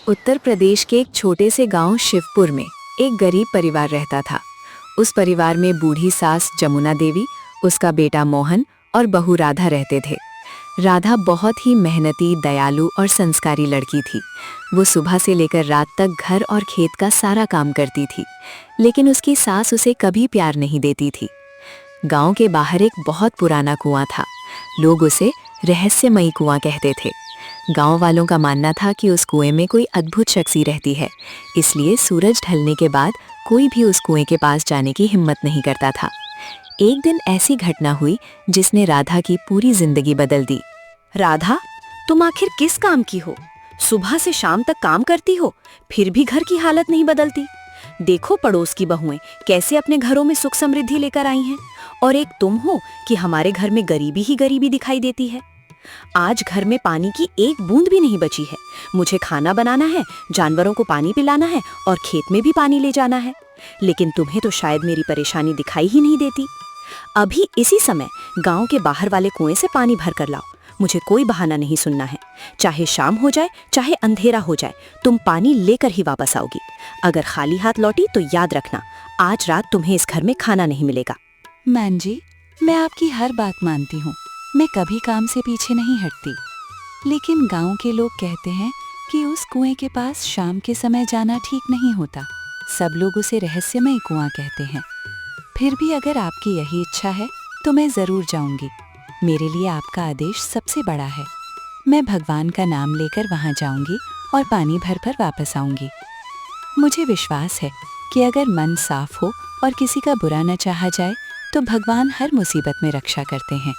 उत्तर प्रदेश के एक छोटे से गांव शिवपुर में एक गरीब परिवार रहता था। उस परिवार में बूढ़ी सास जमुना देवी, उसका बेटा मोहन और बहू राधा रहते थे। राधा बहुत ही मेहनती, दयालु और संस्कारी लड़की थी। वो सुबह से लेकर रात तक घर और खेत का सारा काम करती थी, लेकिन उसकी सास उसे कभी प्यार नहीं देती थी। गांव के बाहर एक बहुत पुराना कुआं था। लोग उसे रहस्यमयी कुआं कहते थे। गांव वालों का मानना था कि उस कुएं में कोई अद्भुत शक्ति रहती है, इसलिए सूरज ढलने के बाद कोई भी उस कुएं के पास जाने की हिम्मत नहीं करता था। एक दिन ऐसी घटना हुई जिसने राधा की पूरी जिंदगी बदल दी। राधा, तुम आखिर किस काम की हो? सुबह से शाम तक काम करती हो, फिर भी घर की हालत नहीं बदलती। देखो पड़ोस की बहुएं कैसे अपने घरों में सुख समृद्धि लेकर आई हैं, और एक तुम हो कि हमारे घर में गरीबी ही गरीबी दिखाई देती है। आज घर में पानी की एक बूंद भी नहीं बची है। मुझे खाना बनाना है, जानवरों को पानी पिलाना है और खेत में भी पानी ले जाना है, लेकिन तुम्हें तो शायद मेरी परेशानी दिखाई ही नहीं देती। अभी इसी समय गांव के बाहर वाले कुएं से पानी भर कर लाओ। मुझे कोई बहाना नहीं सुनना है। चाहे शाम हो जाए, चाहे अंधेरा हो जाए, तुम पानी लेकर ही वापस आओगी। अगर खाली हाथ लौटी तो याद रखना, आज रात तुम्हें इस घर में खाना नहीं मिलेगा। मैन जी, मैं आपकी हर बात मानती हूँ। मैं कभी काम से पीछे नहीं हटती, लेकिन गांव के लोग कहते हैं कि उस कुएं के पास शाम के समय जाना ठीक नहीं होता। सब लोग उसे रहस्यमय कुआं कहते हैं। फिर भी अगर आपकी यही इच्छा है तो मैं जरूर जाऊंगी। मेरे लिए आपका आदेश सबसे बड़ा है। मैं भगवान का नाम लेकर वहां जाऊंगी और पानी भर कर वापस आऊंगी। मुझे विश्वास है कि अगर मन साफ हो और किसी का बुरा न चाहा जाए तो भगवान हर मुसीबत में रक्षा करते हैं।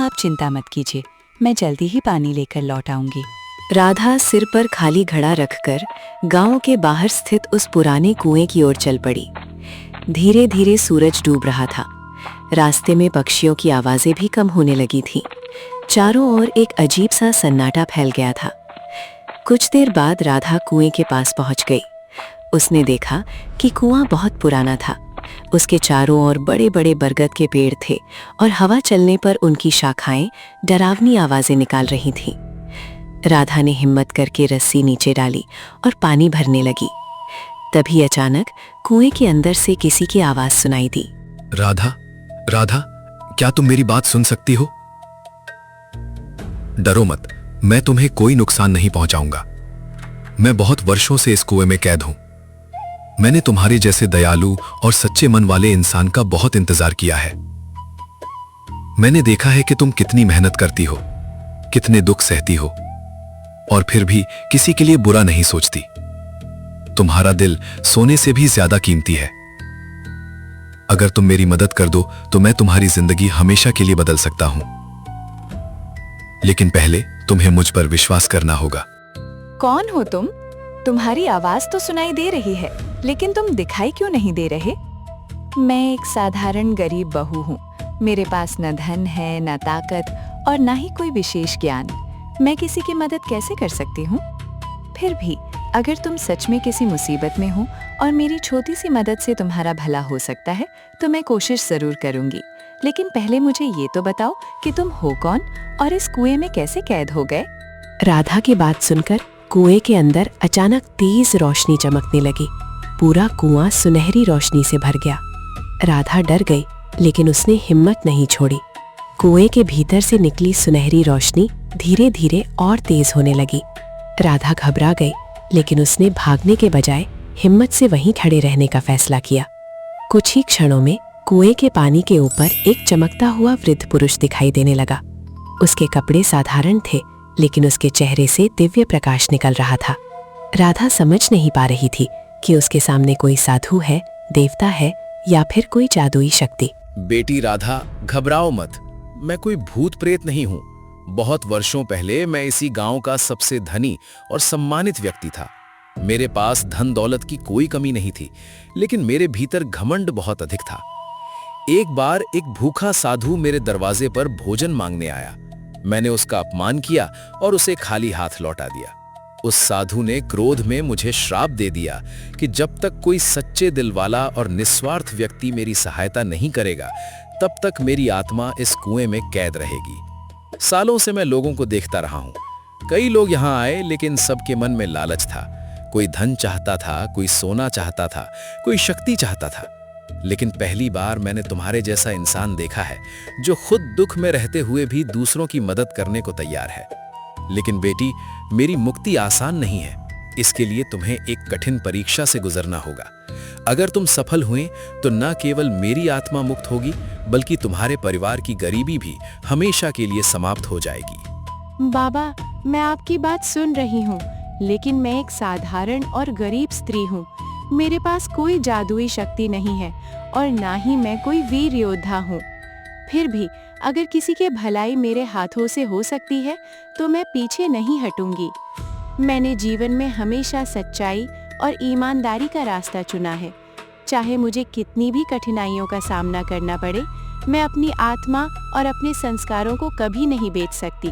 आप चिंता मत कीजिए, मैं जल्दी ही पानी लेकर लौट आऊंगी। राधा सिर पर खाली घड़ा रखकर गांव के बाहर स्थित उस पुराने कुएं की ओर चल पड़ी। धीरे धीरे सूरज डूब रहा था। रास्ते में पक्षियों की आवाजें भी कम होने लगी थीं। चारों ओर एक अजीब सा सन्नाटा फैल गया था। कुछ देर बाद राधा कुएं के पास पहुंच गई। उसने देखा कि कुआं बहुत पुराना था। उसके चारों ओर बड़े बड़े बरगद के पेड़ थे और हवा चलने पर उनकी शाखाएं डरावनी आवाजें निकाल रही थीं। राधा ने हिम्मत करके रस्सी नीचे डाली और पानी भरने लगी। तभी अचानक कुएं के अंदर से किसी की आवाज सुनाई दी। राधा, राधा, क्या तुम मेरी बात सुन सकती हो? डरो मत, मैं तुम्हें कोई नुकसान नहीं पहुंचाऊंगा। मैं बहुत वर्षों से इस कुएं में कैद हूं। मैंने तुम्हारे जैसे दयालु और सच्चे मन वाले इंसान का बहुत इंतजार किया है। मैंने देखा है कि तुम कितनी मेहनत करती हो, कितने दुख सहती हो, और फिर भी किसी के लिए बुरा नहीं सोचती। तुम्हारा दिल सोने से भी ज्यादा कीमती है। अगर तुम मेरी मदद कर दो तो मैं तुम्हारी जिंदगी हमेशा के लिए बदल सकता हूं। लेकिन पहले तुम्हें मुझ पर विश्वास करना होगा। कौन हो तुम? तुम्हारी आवाज तो सुनाई दे रही है, लेकिन तुम दिखाई क्यों नहीं दे रहे? मैं एक साधारण गरीब बहू हूँ। मेरे पास न धन है, न ताकत और न ही कोई विशेष ज्ञान। मैं किसी की मदद कैसे कर सकती हूँ? फिर भी अगर तुम सच में किसी मुसीबत में हो और मेरी छोटी सी मदद से तुम्हारा भला हो सकता है तो मैं कोशिश जरूर करूंगी। लेकिन पहले मुझे ये तो बताओ कि तुम हो कौन और इस कुएं में कैसे कैद हो गए? राधा की बात सुनकर कुएं के अंदर अचानक तेज रोशनी चमकने लगी। पूरा कुआं सुनहरी रोशनी से भर गया। राधा डर गई, लेकिन उसने हिम्मत नहीं छोड़ी। कुएं के भीतर से निकली सुनहरी रोशनी धीरे धीरे और तेज होने लगी। राधा घबरा गई, लेकिन उसने भागने के बजाय हिम्मत से वहीं खड़े रहने का फैसला किया। कुछ ही क्षणों में कुएं के पानी के ऊपर एक चमकता हुआ वृद्ध पुरुष दिखाई देने लगा। उसके कपड़े साधारण थे, लेकिन उसके चेहरे से दिव्य प्रकाश निकल रहा था। राधा समझ नहीं पा रही थी कि उसके सामने कोई साधु है, देवता है या फिर कोई जादुई शक्ति। बेटी राधा, घबराओ मत। मैं कोई भूत प्रेत नहीं हूँ। बहुत वर्षों पहले मैं इसी गांव का सबसे धनी और सम्मानित व्यक्ति था। मेरे पास धन दौलत की कोई कमी नहीं थी, लेकिन मेरे भीतर घमंड बहुत अधिक था। एक बार एक भूखा साधु मेरे दरवाजे पर भोजन मांगने आया। मैंने उसका अपमान किया और उसे खाली हाथ लौटा दिया। उस साधु ने क्रोध में मुझे श्राप दे दिया कि जब तक कोई सच्चे दिल वाला और निस्वार्थ व्यक्ति मेरी सहायता नहीं करेगा, तब तक मेरी आत्मा इस कुएं में कैद रहेगी। सालों से मैं लोगों को देखता रहा हूं। कई लोग यहां आए, लेकिन सबके मन में लालच था। कोई धन चाहता था, कोई सोना चाहता था, कोई शक्ति चाहता था। लेकिन पहली बार मैंने तुम्हारे जैसा इंसान देखा है जो खुद दुख में रहते हुए भी दूसरों की मदद करने को तैयार है। लेकिन बेटी, मेरी मुक्ति आसान नहीं है। इसके लिए तुम्हें एक कठिन परीक्षा से गुजरना होगा। अगर तुम सफल हुए तो न केवल मेरी आत्मा मुक्त होगी, बल्कि तुम्हारे परिवार की गरीबी भी हमेशा के लिए समाप्त हो जाएगी। बाबा, मैं आपकी बात सुन रही हूँ, लेकिन मैं एक साधारण और गरीब स्त्री हूँ। मेरे पास कोई जादुई शक्ति नहीं है और ना ही मैं कोई वीर योद्धा हूँ। फिर भी अगर किसी के भलाई मेरे हाथों से हो सकती है तो मैं पीछे नहीं हटूंगी। मैंने जीवन में हमेशा सच्चाई और ईमानदारी का रास्ता चुना है। चाहे मुझे कितनी भी कठिनाइयों का सामना करना पड़े, मैं अपनी आत्मा और अपने संस्कारों को कभी नहीं बेच सकती।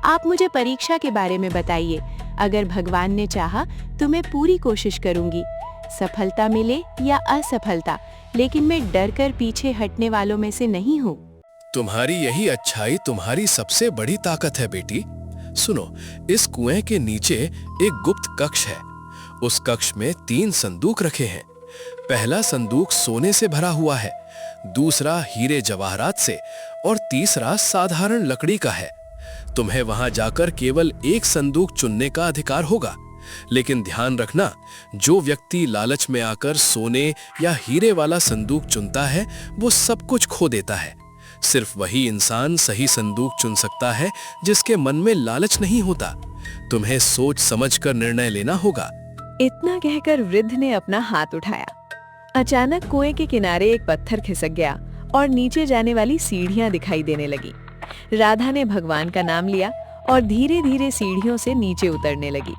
आप मुझे परीक्षा के बारे में बताइए। अगर भगवान ने चाहा तो मैं पूरी कोशिश करूंगी, सफलता मिले या असफलता, लेकिन मैं डर कर पीछे हटने वालों में से नहीं हूँ। तुम्हारी यही अच्छाई तुम्हारी सबसे बड़ी ताकत है बेटी। सुनो, इस कुएं के नीचे एक गुप्त कक्ष है। उस कक्ष में 3 संदूक रखे हैं। पहला संदूक सोने से भरा हुआ है, दूसरा हीरे जवाहरात से और तीसरा साधारण लकड़ी का है। तुम्हें वहां जाकर केवल एक संदूक चुनने का अधिकार होगा, लेकिन ध्यान रखना, जो व्यक्ति लालच में आकर सोने या हीरे वाला संदूक चुनता है वो सब कुछ खो देता है। सिर्फ वही इंसान सही संदूक चुन सकता है जिसके मन में लालच नहीं होता। तुम्हें सोच समझकर निर्णय लेना होगा। इतना कहकर वृद्ध ने अपना हाथ उठाया। अचानक कुएं के किनारे एक पत्थर खिसक गया और नीचे जाने वाली सीढ़ियां दिखाई देने लगी। राधा ने भगवान का नाम लिया और धीरे धीरे सीढ़ियों से नीचे उतरने लगी।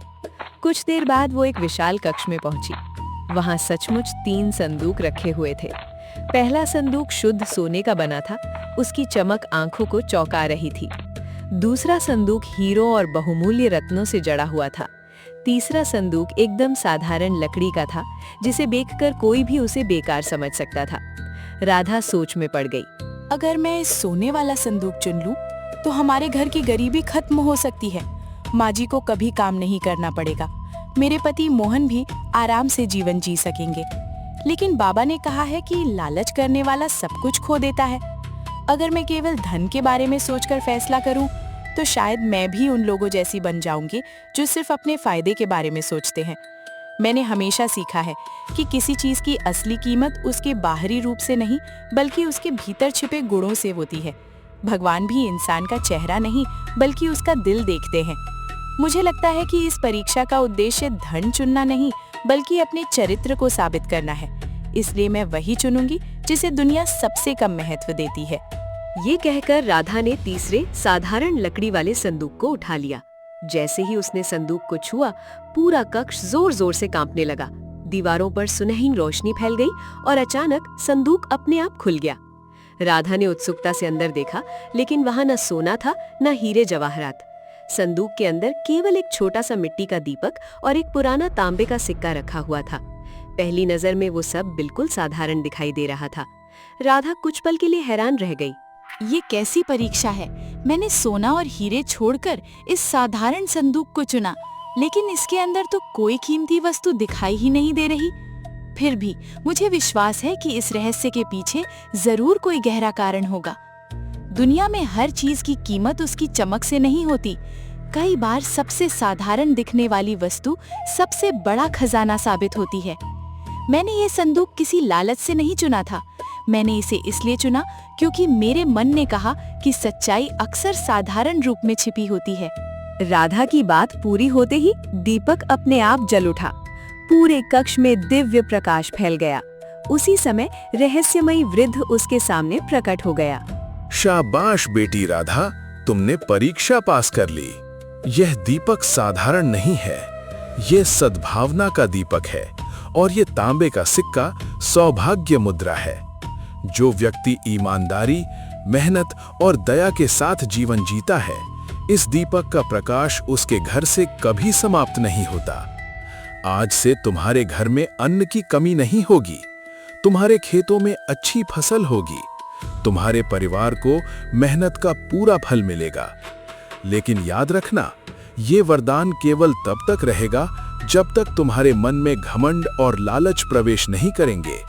कुछ देर बाद वो एक विशाल कक्ष में पहुंची। वहां सचमुच 3 संदूक रखे हुए थे। पहला संदूक शुद्ध सोने का बना था, उसकी चमक आंखों को चौंका रही थी। दूसरा संदूक हीरों और बहुमूल्य रत्नों से जड़ा हुआ था। तीसरा संदूक एकदम साधारण लकड़ी का था, जिसे देखकर कोई भी उसे बेकार समझ सकता था। राधा सोच में पड़ गई। अगर मैं इस सोने वाला संदूक चुन लूं, तो हमारे घर की गरीबी खत्म हो सकती है। माँ जी को कभी काम नहीं करना पड़ेगा। मेरे पति मोहन भी आराम से जीवन जी सकेंगे। लेकिन बाबा ने कहा है कि लालच करने वाला सब कुछ खो देता है। अगर मैं केवल धन के बारे में सोचकर फैसला करूं, तो शायद मैं भी उन लोगों जैसी बन जाऊंगी जो सिर्फ अपने फायदे के बारे में सोचते हैं। मैंने हमेशा सीखा है कि किसी चीज की असली कीमत उसके बाहरी रूप से नहीं, बल्कि उसके भीतर छिपे गुणों से होती है। भगवान भी इंसान का चेहरा नहीं, बल्कि उसका दिल देखते हैं। मुझे लगता है कि इस परीक्षा का उद्देश्य धन चुनना नहीं, बल्कि अपने चरित्र को साबित करना है। इसलिए मैं वही चुनूंगी जिसे दुनिया सबसे कम महत्व देती है। ये कहकर राधा ने तीसरे साधारण लकड़ी वाले संदूक को उठा लिया। जैसे ही उसने संदूक को छुआ, पूरा कक्ष जोर जोर से कांपने लगा। दीवारों पर सुनहरी रोशनी फैल गई और अचानक संदूक अपने आप खुल गया। राधा ने उत्सुकता से अंदर देखा, लेकिन वहां न सोना था न हीरे जवाहरात। संदूक के अंदर केवल एक छोटा सा मिट्टी का दीपक और एक पुराना तांबे का सिक्का रखा हुआ था। पहली नजर में वो सब बिल्कुल साधारण दिखाई दे रहा था। राधा कुछ पल के लिए हैरान रह गई। ये कैसी परीक्षा है? मैंने सोना और हीरे छोड़कर इस साधारण संदूक को चुना, लेकिन इसके अंदर तो कोई कीमती वस्तु दिखाई ही नहीं दे रही। फिर भी मुझे विश्वास है कि इस रहस्य के पीछे जरूर कोई गहरा कारण होगा। दुनिया में हर चीज की कीमत उसकी चमक से नहीं होती। कई बार सबसे साधारण दिखने वाली वस्तु सबसे बड़ा खजाना साबित होती है। मैंने ये संदूक किसी लालच से नहीं चुना था। मैंने इसे इसलिए चुना क्योंकि मेरे मन ने कहा कि सच्चाई अक्सर साधारण रूप में छिपी होती है। राधा की बात पूरी होते ही दीपक अपने आप जल उठा। पूरे कक्ष में दिव्य प्रकाश फैल गया। उसी समय रहस्यमयी वृद्ध उसके सामने प्रकट हो गया। शाबाश बेटी राधा, तुमने परीक्षा पास कर ली। यह दीपक साधारण नहीं है, यह सद्भावना का दीपक है और ये तांबे का सिक्का सौभाग्य मुद्रा है। जो व्यक्ति ईमानदारी, मेहनत और दया के साथ जीवन जीता है, इस दीपक का प्रकाश उसके घर से कभी समाप्त नहीं होता। आज से तुम्हारे घर में अन्न की कमी नहीं होगी, तुम्हारे खेतों में अच्छी फसल होगी, तुम्हारे परिवार को मेहनत का पूरा फल मिलेगा। लेकिन याद रखना, ये वरदान केवल तब तक रहेगा जब तक तुम्हारे मन में घमंड और लालच प्रवेश नहीं करेंगे।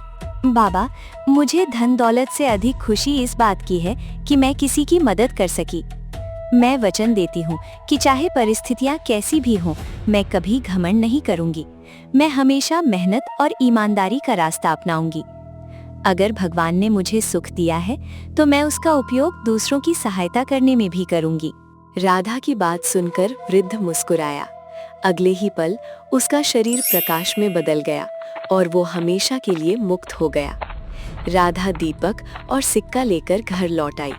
बाबा, मुझे धन दौलत से अधिक खुशी इस बात की है कि मैं किसी की मदद कर सकी। मैं वचन देती हूँ कि चाहे परिस्थितियाँ कैसी भी हों, मैं कभी घमंड नहीं करूँगी। मैं हमेशा मेहनत और ईमानदारी का रास्ता अपनाऊंगी। अगर भगवान ने मुझे सुख दिया है तो मैं उसका उपयोग दूसरों की सहायता करने में भी करूँगी। राधा की बात सुनकर वृद्ध मुस्कुराया। अगले ही पल उसका शरीर प्रकाश में बदल गया और वो हमेशा के लिए मुक्त हो गया। राधा दीपक और सिक्का लेकर घर लौट आई।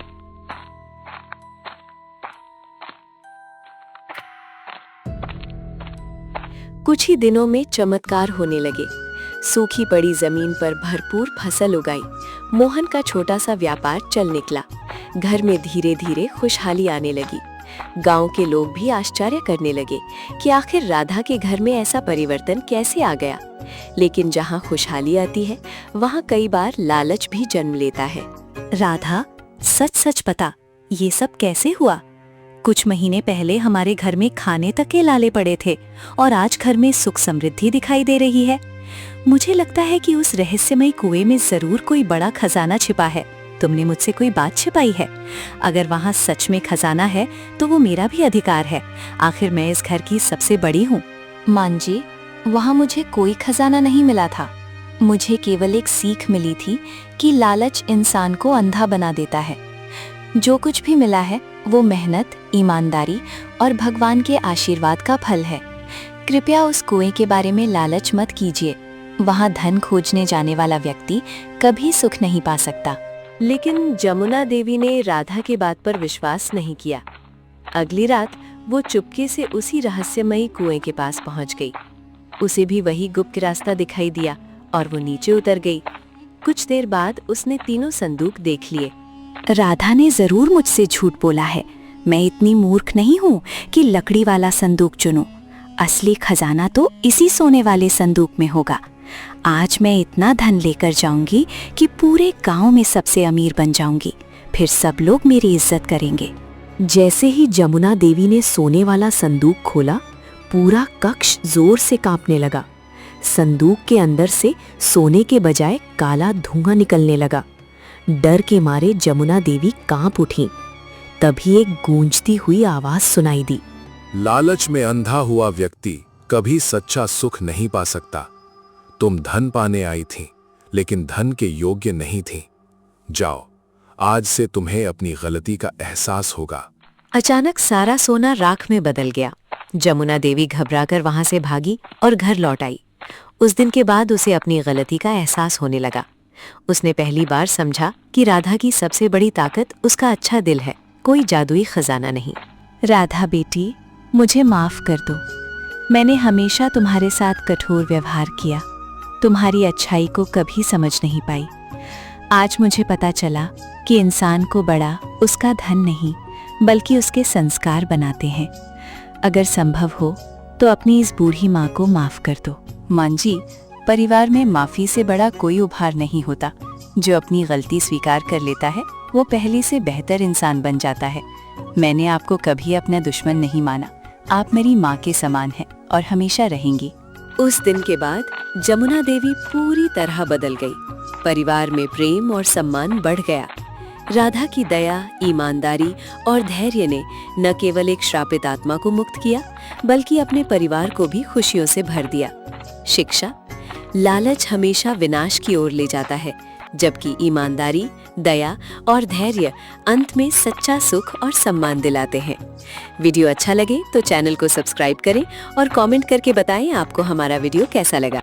कुछ ही दिनों में चमत्कार होने लगे। सूखी पड़ी जमीन पर भरपूर फसल उगाई। मोहन का छोटा सा व्यापार चल निकला। घर में धीरे धीरे खुशहाली आने लगी। गांव के लोग भी आश्चर्य करने लगे कि आखिर राधा के घर में ऐसा परिवर्तन कैसे आ गया। लेकिन जहां खुशहाली आती है, वहां कई बार लालच भी जन्म लेता है। राधा, सच सच बता, ये सब कैसे हुआ? कुछ महीने पहले हमारे घर में खाने तक के लाले पड़े थे और आज घर में सुख समृद्धि दिखाई दे रही है। मुझे लगता है कि उस रहस्यमयी कुएं में जरूर कोई बड़ा खजाना छिपा है। तुमने मुझसे कोई बात छिपाई है। अगर वहाँ सच में खजाना है तो वो मेरा भी अधिकार है। आखिर मैं इस घर की सबसे बड़ी हूँ। मान जी, वहाँ मुझे कोई खजाना नहीं मिला था। मुझे केवल एक सीख मिली थी कि लालच इंसान को अंधा बना देता है। जो कुछ भी मिला है वो मेहनत, ईमानदारी और भगवान के आशीर्वाद का फल है। कृपया उस कुएं के बारे में लालच मत कीजिए। वहाँ धन खोजने जाने वाला व्यक्ति कभी सुख नहीं पा सकता। लेकिन जमुना देवी ने राधा की बात पर विश्वास नहीं किया। अगली रात वो चुपके से उसी रहस्यमयी कुएं के पास पहुंच गई। उसे भी वही गुप्त रास्ता दिखाई दिया और वो नीचे उतर गई। कुछ देर बाद उसने तीनों संदूक देख लिए। राधा ने जरूर मुझसे झूठ बोला है। मैं इतनी मूर्ख नहीं हूँ कि लकड़ी वाला संदूक चुनूं। असली खजाना तो इसी सोने वाले संदूक में होगा। आज मैं इतना धन लेकर जाऊंगी कि पूरे गांव में सबसे अमीर बन जाऊंगी। फिर सब लोग मेरी इज्जत करेंगे। जैसे ही जमुना देवी ने सोने वाला संदूक खोला, पूरा कक्ष जोर से कांपने लगा। संदूक के अंदर से सोने के बजाय काला धुआं निकलने लगा। डर के मारे जमुना देवी कांप उठी। तभी एक गूंजती हुई आवाज सुनाई दी। लालच में अंधा हुआ व्यक्ति कभी सच्चा सुख नहीं पा सकता। तुम धन पाने आई थी, लेकिन धन के योग्य नहीं थी। जाओ, आज से तुम्हें अपनी गलती का एहसास होगा। अचानक सारा सोना राख में बदल गया। जमुना देवी घबराकर वहां से भागी और घर लौट आई। उस दिन के बाद उसे अपनी गलती का एहसास होने लगा। उसने पहली बार समझा कि राधा की सबसे बड़ी ताकत उसका अच्छा दिल है, कोई जादुई खजाना नहीं। राधा बेटी, मुझे माफ कर दो। मैंने हमेशा तुम्हारे साथ कठोर व्यवहार किया। तुम्हारी अच्छाई को कभी समझ नहीं पाई। आज मुझे पता चला कि इंसान को बड़ा उसका धन नहीं, बल्कि उसके संस्कार बनाते हैं। अगर संभव हो तो अपनी इस बूढ़ी माँ को माफ कर दो। मां जी, परिवार में माफी से बड़ा कोई उपहार नहीं होता। जो अपनी गलती स्वीकार कर लेता है वो पहले से बेहतर इंसान बन जाता है। मैंने आपको कभी अपना दुश्मन नहीं माना। आप मेरी माँ के समान हैं और हमेशा रहेंगी। उस दिन के बाद जमुना देवी पूरी तरह बदल गई। परिवार में प्रेम और सम्मान बढ़ गया। राधा की दया, ईमानदारी और धैर्य ने न केवल एक श्रापित आत्मा को मुक्त किया, बल्कि अपने परिवार को भी खुशियों से भर दिया। शिक्षा: लालच हमेशा विनाश की ओर ले जाता है, जबकि ईमानदारी, दया और धैर्य अंत में सच्चा सुख और सम्मान दिलाते हैं। वीडियो अच्छा लगे तो चैनल को सब्सक्राइब करें और कमेंट करके बताएं आपको हमारा वीडियो कैसा लगा।